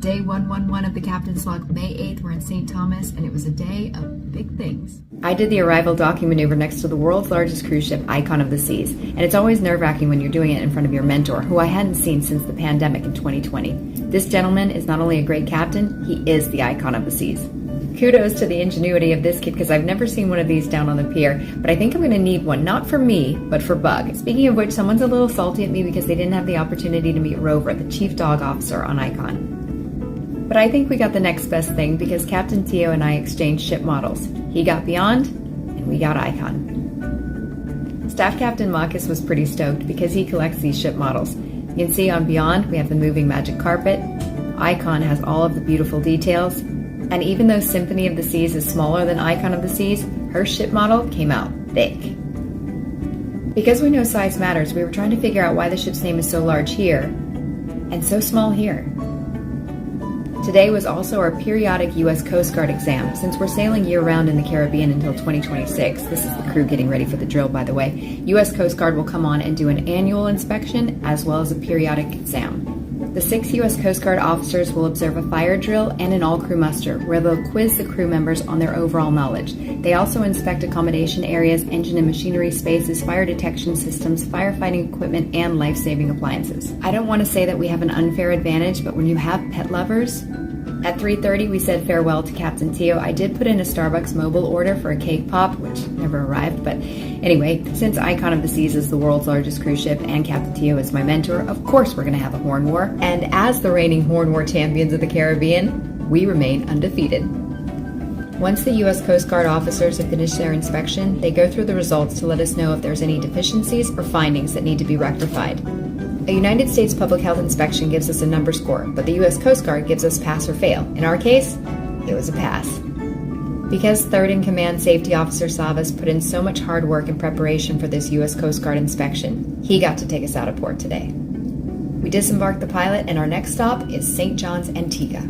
Day 111 of the Captain's Log, May 8th. We're in St. Thomas, and it was a day of big things. I did the arrival docking maneuver next to the world's largest cruise ship, Icon of the Seas, and it's always nerve-wracking when you're doing it in front of your mentor, who I hadn't seen since the pandemic in 2020. This gentleman is not only a great captain, he is the Icon of the Seas. Kudos to the ingenuity of this kid, because I've never seen one of these down on the pier, but I think I'm going to need one, not for me, but for Bug. Speaking of which, someone's a little salty at me because they didn't have the opportunity to meet Rover, the chief dog officer on Icon. But I think we got the next best thing, because Captain Tio and I exchanged ship models. He got Beyond, and we got Icon. Staff Captain Marcus was pretty stoked because he collects these ship models. You can see on Beyond we have the moving magic carpet. Icon has all of the beautiful details. And even though Symphony of the Seas is smaller than Icon of the Seas, her ship model came out thick. Because we know size matters, we were trying to figure out why the ship's name is so large here and so small here. Today was also our periodic U.S. Coast Guard exam. Since we're sailing year-round in the Caribbean until 2026, this is the crew getting ready for the drill, by the way, U.S. Coast Guard will come on and do an annual inspection as well as a periodic exam. The 6 U.S. Coast Guard officers will observe a fire drill and an all-crew muster, where they'll quiz the crew members on their overall knowledge. They also inspect accommodation areas, engine and machinery spaces, fire detection systems, firefighting equipment, and life-saving appliances. I don't want to say that we have an unfair advantage, but when you have pet lovers... At 3:30, we said farewell to Captain Tio. I did put in a Starbucks mobile order for a cake pop, which never arrived, but anyway, since Icon of the Seas is the world's largest cruise ship and Captain Tio is my mentor, of course we're going to have a horn war. And as the reigning horn war champions of the Caribbean, we remain undefeated. Once the U.S. Coast Guard officers have finished their inspection, they go through the results to let us know if there's any deficiencies or findings that need to be rectified. A United States public health inspection gives us a number score, but the U.S. Coast Guard gives us pass or fail. In our case, it was a pass. Because 3rd in Command Safety Officer Savas put in so much hard work in preparation for this U.S. Coast Guard inspection, he got to take us out of port today. We disembarked the pilot, and our next stop is St. John's, Antigua.